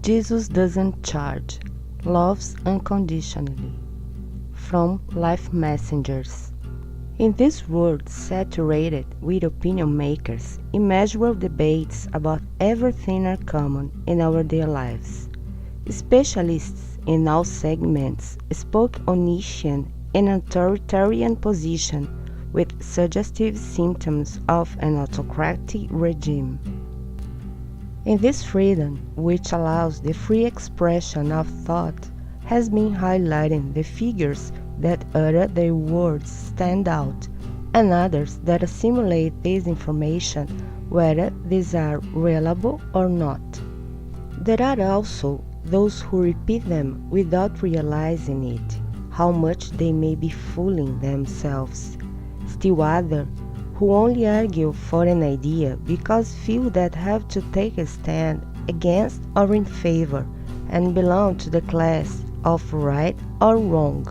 Jesus doesn't charge, loves unconditionally. From Life Messengers. In this world saturated with opinion makers, immeasurable debates about everything are common in our daily lives. Specialists in all segments spoke omniscient and authoritarian position with suggestive symptoms of an autocratic regime. In this freedom, which allows the free expression of thought, has been highlighting the figures that utter their words stand out, and others that assimilate this information, whether these are reliable or not. There are also those who repeat them without realizing it, how much they may be fooling themselves. Still others who only argue for an idea because feel that have to take a stand against or in favor and belong to the class of right or wrong.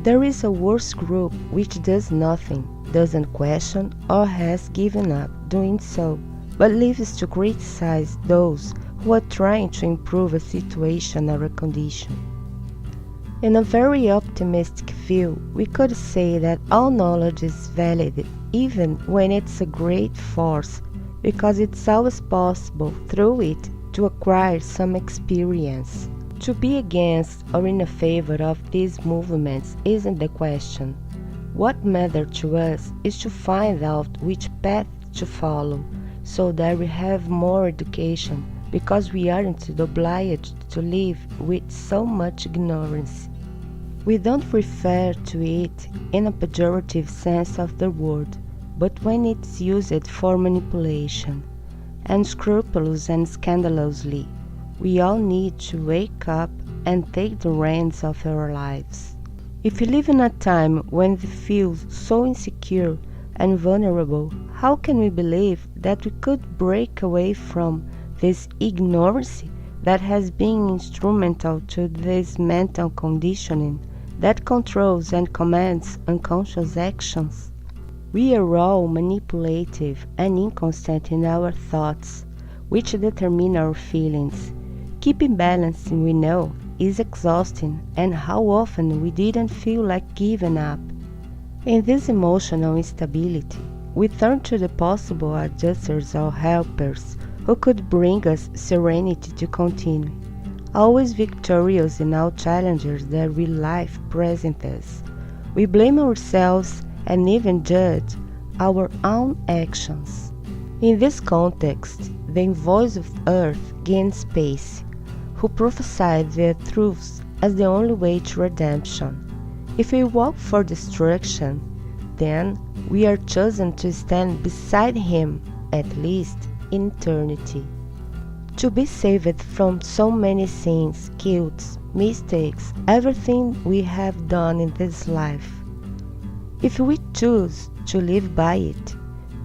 There is a worse group which does nothing, doesn't question or has given up doing so, but lives to criticize those who are trying to improve a situation or a condition. In a very optimistic view, we could say that all knowledge is valid even when it's a great force, because it's always possible through it to acquire some experience. To be against or in favor of these movements isn't the question. What matters to us is to find out which path to follow, so that we have more education, because we aren't obliged to live with so much ignorance. We don't refer to it in a pejorative sense of the word, but when it's used for manipulation. Unscrupulous and scandalously, we all need to wake up and take the reins of our lives. If we live in a time when we feel so insecure and vulnerable, how can we believe that we could break away from this ignorance that has been instrumental to this mental conditioning that controls and commands unconscious actions? We are all manipulative and inconstant in our thoughts, which determine our feelings. Keeping balance, we know, is exhausting, and how often we didn't feel like giving up. In this emotional instability, we turn to the possible adjusters or helpers who could bring us serenity to continue, always victorious in all challenges that real life presents us. We blame ourselves and even judge our own actions. In this context, the voice of earth gains space, who prophesy the truths as the only way to redemption. If we walk for destruction, then we are chosen to stand beside him, at least in eternity. To be saved from so many sins, guilt, mistakes, everything we have done in this life. If we choose to live by it,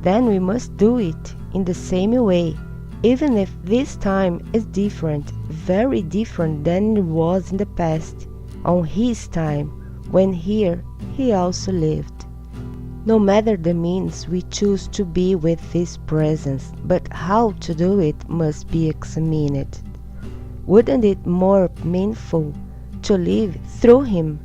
then we must do it in the same way, even if this time is different, very different than it was in the past, on his time, when here he also lived. No matter the means we choose to be with his presence, but how to do it must be examined. Wouldn't it more meaningful to live through him?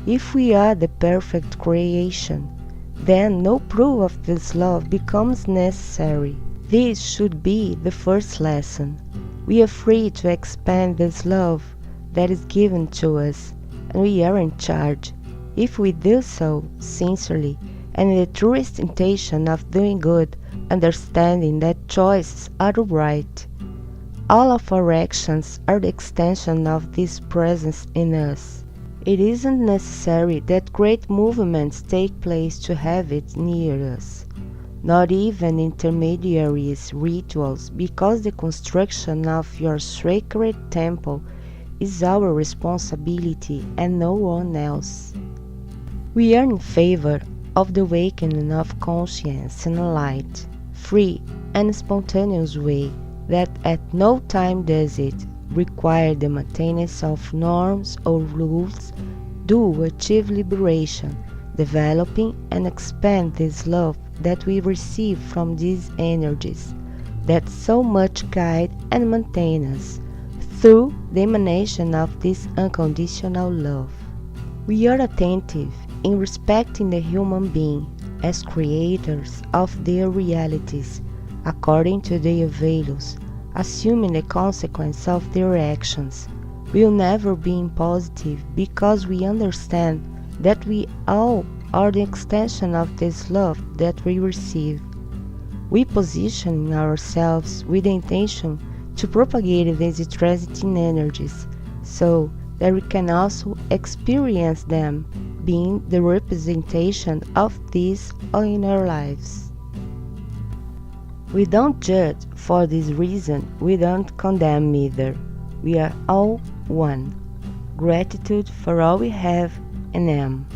If we are the perfect creation, then no proof of this love becomes necessary. This should be the first lesson. We are free to expand this love that is given to us, and we are in charge, if we do so sincerely and in the truest intention of doing good, understanding that choices are right. All of our actions are the extension of this presence in us. It isn't necessary that great movements take place to have it near us, not even intermediaries rituals, because the construction of your sacred temple is our responsibility and no one else. We are in favor of the awakening of conscience in a light, free, and spontaneous way that at no time does it require the maintenance of norms or rules do achieve liberation, developing and expand this love that we receive from these energies that so much guide and maintain us, through the emanation of this unconditional love. We are attentive in respecting the human being as creators of their realities according to their values, assuming the consequence of their actions will never be positive because we understand that we all are the extension of this love that we receive. We position ourselves with the intention to propagate these transiting energies so that we can also experience them being the representation of these in our lives. We don't judge for this reason, we don't condemn either. We are all one. Gratitude for all we have and am.